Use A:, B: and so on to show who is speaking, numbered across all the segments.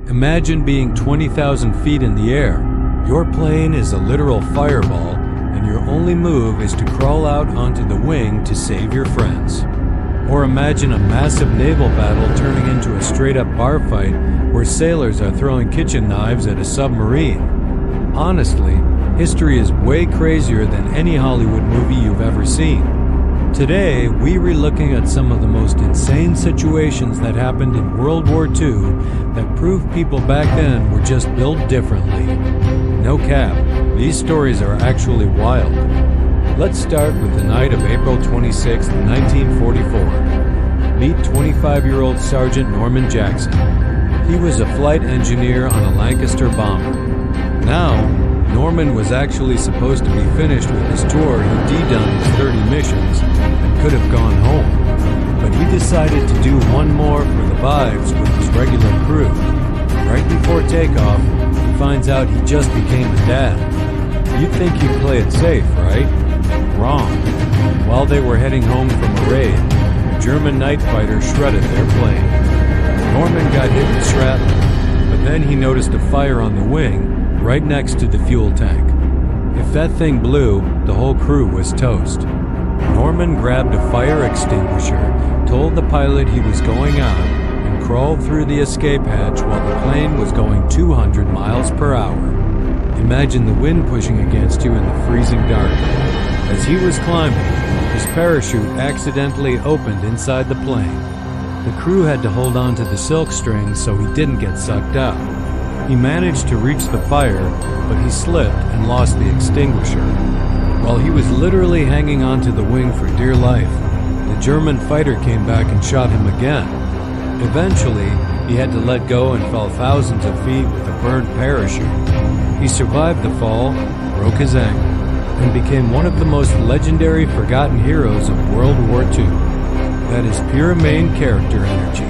A: Imagine being 20,000 feet in the air. Your plane is a literal fireball, and your only move is to crawl out onto the wing to save your friends. Or imagine a massive naval battle turning into a straight-up bar fight where sailors are throwing kitchen knives at a submarine. Honestly, history is way crazier than any Hollywood movie you've ever seen. Today, we're looking at some of the most insane situations that happened in World War II that prove people back then were just built differently. No cap, these stories are actually wild. Let's start with the night of April 26, 1944. Meet 25-year-old Sergeant Norman Jackson. He was a flight engineer on a Lancaster bomber. Now, Norman was actually supposed to be finished with his tour. He'd done his 30 missions and could have gone home. But he decided to do one more for the vibes with his regular crew. Right before takeoff, he finds out he just became a dad. You'd think he'd play it safe, right? Wrong. While they were heading home from a raid, a German night fighter shredded their plane. Norman got hit with shrapnel, but then he noticed a fire on the wing right next to the fuel tank. If that thing blew, the whole crew was toast. Norman grabbed a fire extinguisher, told the pilot he was going out, and crawled through the escape hatch while the plane was going 200 miles per hour. Imagine the wind pushing against you in the freezing dark. As he was climbing, his parachute accidentally opened inside the plane. The crew had to hold on to the silk string so he didn't get sucked out. He managed to reach the fire, but he slipped and lost the extinguisher. While he was literally hanging onto the wing for dear life, the German fighter came back and shot him again. Eventually, he had to let go and fell thousands of feet with a burned parachute. He survived the fall, broke his ankle, and became one of the most legendary forgotten heroes of World War II. That is pure main character energy.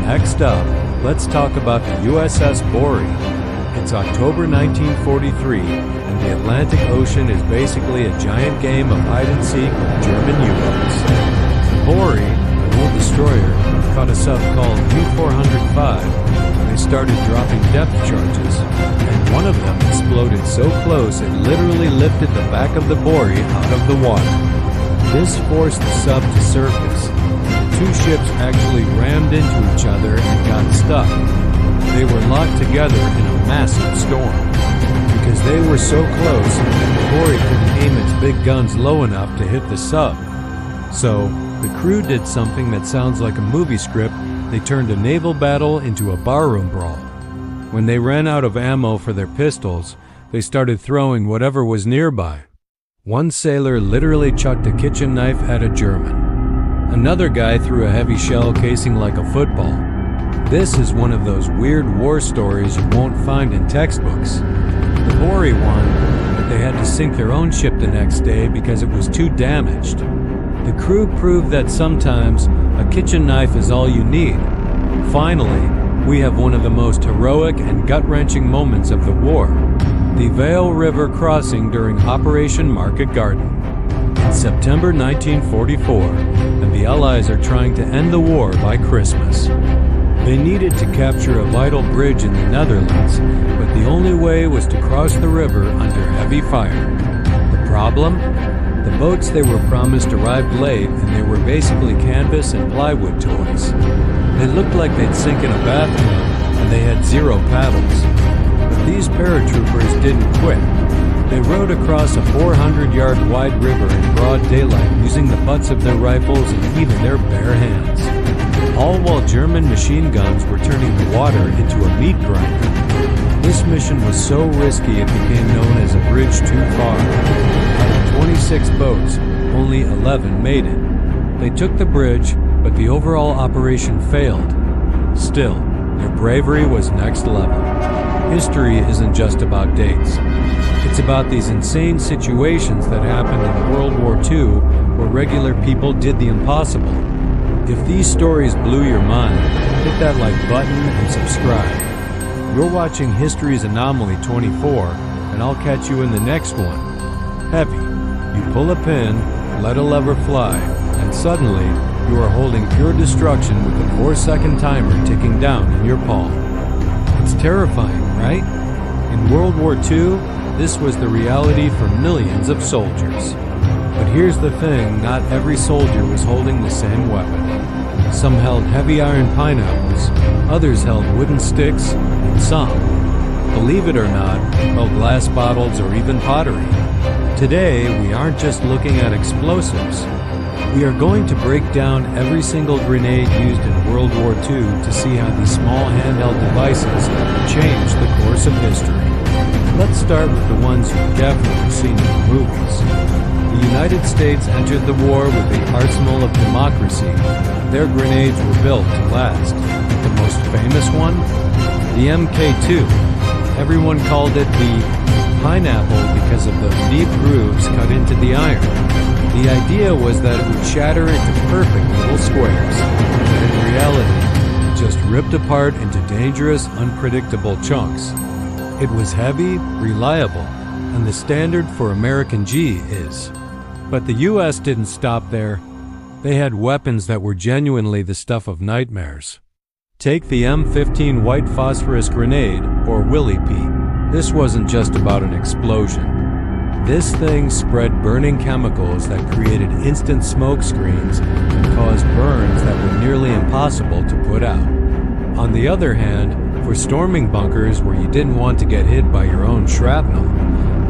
A: Next up, let's talk about the USS Borie. It's October 1943, and the Atlantic Ocean is basically a giant game of hide-and-seek with German U-boats. The Borie, an old destroyer, caught a sub called U-405 when they started dropping depth charges, and one of them exploded so close it literally lifted the back of the Borie out of the water. This forced the sub to surface. Two ships actually rammed into each other and got stuck. They were locked together in a massive storm. Because they were so close, the Borie couldn't aim its big guns low enough to hit the sub. So, the crew did something that sounds like a movie script. They turned a naval battle into a barroom brawl. When they ran out of ammo for their pistols, they started throwing whatever was nearby. One sailor literally chucked a kitchen knife at a German. Another guy threw a heavy shell casing like a football. This is one of those weird war stories you won't find in textbooks. The Borie won, but they had to sink their own ship the next day because it was too damaged. The crew proved that sometimes a kitchen knife is all you need. Finally, we have one of the most heroic and gut-wrenching moments of the war. The Vail River crossing during Operation Market Garden. It's September 1944, and the Allies are trying to end the war by Christmas. They needed to capture a vital bridge in the Netherlands, but the only way was to cross the river under heavy fire. The problem? The boats they were promised arrived late, and they were basically canvas and plywood toys. They looked like they'd sink in a bathtub, and they had 0 paddles. But these paratroopers didn't quit. They rowed across a 400-yard wide river in broad daylight using the butts of their rifles and even their bare hands. All while German machine guns were turning the water into a meat grinder. This mission was so risky it became known as a bridge too far. Out of 26 boats, only 11 made it. They took the bridge, but the overall operation failed. Still, their bravery was next level. History isn't just about dates. It's about these insane situations that happened in World War II where regular people did the impossible. If these stories blew your mind, hit that like button and subscribe. You're watching History's Anomaly 24, and I'll catch you in the next one. Heavy. You pull a pin, let a lever fly, and suddenly you are holding pure destruction with a 4-second timer ticking down in your palm. Terrifying, right? In World War II, this was the reality for millions of soldiers. But here's the thing, not every soldier was holding the same weapon. Some held heavy iron pineapples, others held wooden sticks, and some, believe it or not, held glass bottles or even pottery. Today, we aren't just looking at explosives. We are going to break down every single grenade used in World War II to see how these small handheld devices changed the course of history. Let's start with the ones you've definitely seen in the movies. The United States entered the war with the arsenal of democracy. Their grenades were built to last. The most famous one? The MK2. Everyone called it the pineapple because of those deep grooves cut into the iron. The idea was that it would shatter into perfect little squares, but in reality, it just ripped apart into dangerous, unpredictable chunks. It was heavy, reliable, and the standard for American G is. But the US didn't stop there. They had weapons that were genuinely the stuff of nightmares. Take the M15 white phosphorus grenade, or Willie Pete. This wasn't just about an explosion. This thing spread burning chemicals that created instant smoke screens and caused burns that were nearly impossible to put out. On the other hand, for storming bunkers where you didn't want to get hit by your own shrapnel.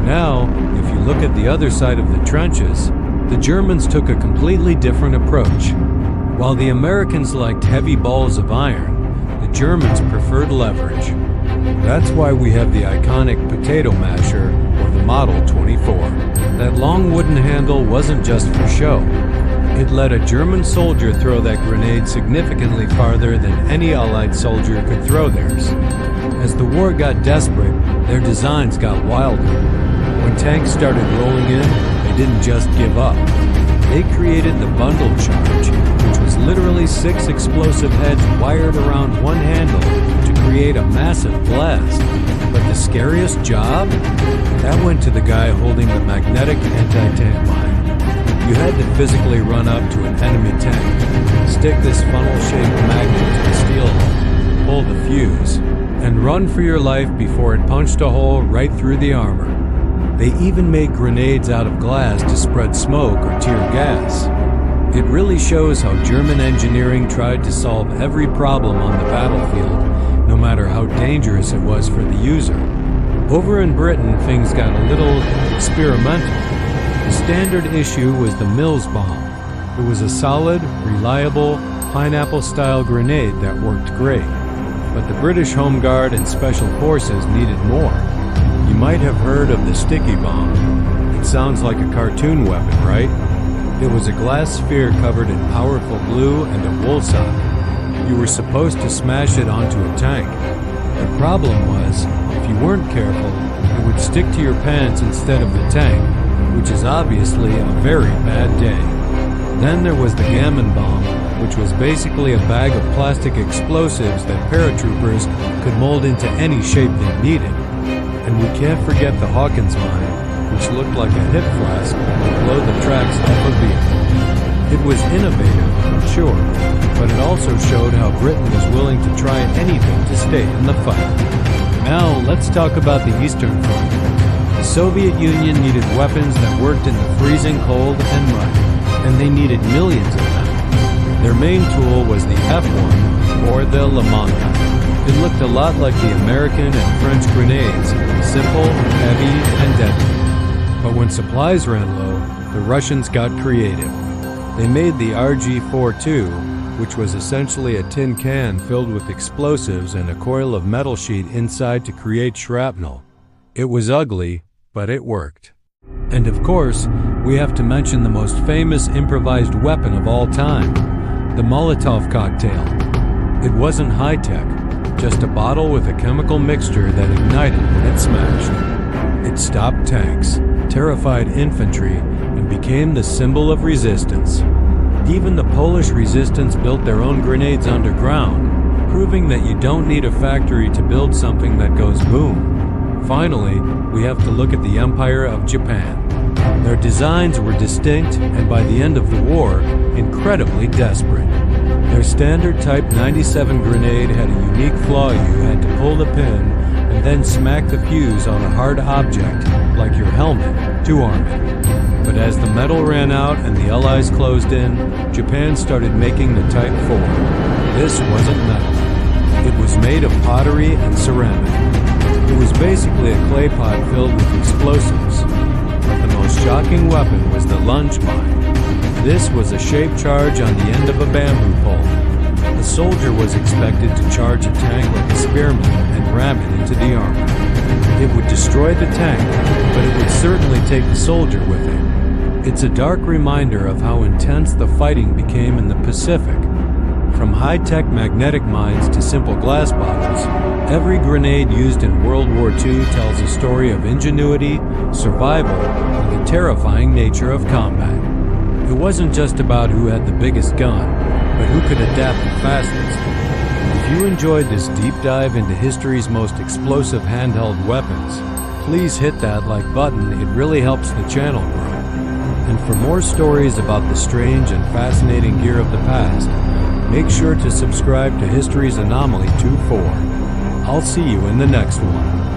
A: Now, if you look at the other side of the trenches, the Germans took a completely different approach. While the Americans liked heavy balls of iron, the Germans preferred leverage. That's why we have the iconic potato masher, or the Model 24. That long wooden handle wasn't just for show. It let a German soldier throw that grenade significantly farther than any Allied soldier could throw theirs. As the war got desperate, their designs got wilder. When tanks started rolling in, they didn't just give up. They created the bundle charge, which was literally 6 explosive heads wired around one handle to create a massive blast. But the scariest job? That went to the guy holding the magnetic anti-tank mine. You had to physically run up to an enemy tank, stick this funnel-shaped magnet to the steel hull, pull the fuse, and run for your life before it punched a hole right through the armor. They even made grenades out of glass to spread smoke or tear gas. It really shows how German engineering tried to solve every problem on the battlefield, no matter how dangerous it was for the user. Over in Britain, things got a little experimental. The standard issue was the Mills bomb. It was a solid, reliable, pineapple-style grenade that worked great. But the British Home Guard and Special Forces needed more. You might have heard of the sticky bomb. It sounds like a cartoon weapon, right? It was a glass sphere covered in powerful glue and a wool sock. You were supposed to smash it onto a tank. The problem was, if you weren't careful, it would stick to your pants instead of the tank, which is obviously a very bad day. Then there was the gammon bomb, which was basically a bag of plastic explosives that paratroopers could mold into any shape they needed. And we can't forget the Hawkins mine, which looked like a hip flask that would blow the tracks off a vehicle. It was innovative, sure, but it also showed how Britain was willing to try anything to stay in the fight. Now, let's talk about the Eastern Front. The Soviet Union needed weapons that worked in the freezing cold and mud, and they needed millions of them. Their main tool was the F1, or the La Mancha. It looked a lot like the American and French grenades, simple, heavy, and deadly. But when supplies ran low, the Russians got creative. They made the RG-42, which was essentially a tin can filled with explosives and a coil of metal sheet inside to create shrapnel. It was ugly, but it worked. And of course, we have to mention the most famous improvised weapon of all time, the Molotov cocktail. It wasn't high-tech, just a bottle with a chemical mixture that ignited when it smashed. It stopped tanks, terrified infantry, and became the symbol of resistance. Even the Polish resistance built their own grenades underground, proving that you don't need a factory to build something that goes boom. Finally, we have to look at the Empire of Japan. Their designs were distinct and by the end of the war, incredibly desperate. Their standard Type 97 grenade had a unique flaw. You had to pull the pin and then smack the fuse on a hard object, like your helmet, to arm it. But as the metal ran out and the Allies closed in, Japan started making the Type 4. This wasn't metal. It was made of pottery and ceramic. It was basically a clay pot filled with explosives. But the most shocking weapon was the lunge mine. This was a shaped charge on the end of a bamboo pole. A soldier was expected to charge a tank like a spearman and ram it into the armor. It would destroy the tank, but it would certainly take the soldier with it. It's a dark reminder of how intense the fighting became in the Pacific. From high-tech magnetic mines to simple glass bottles, every grenade used in World War II tells a story of ingenuity, survival, and the terrifying nature of combat. It wasn't just about who had the biggest gun, but who could adapt the fastest. If you enjoyed this deep dive into history's most explosive handheld weapons, please hit that like button. It really helps the channel grow. And for more stories about the strange and fascinating gear of the past, make sure to subscribe to History's Anomaly 2-4. I'll see you in the next one.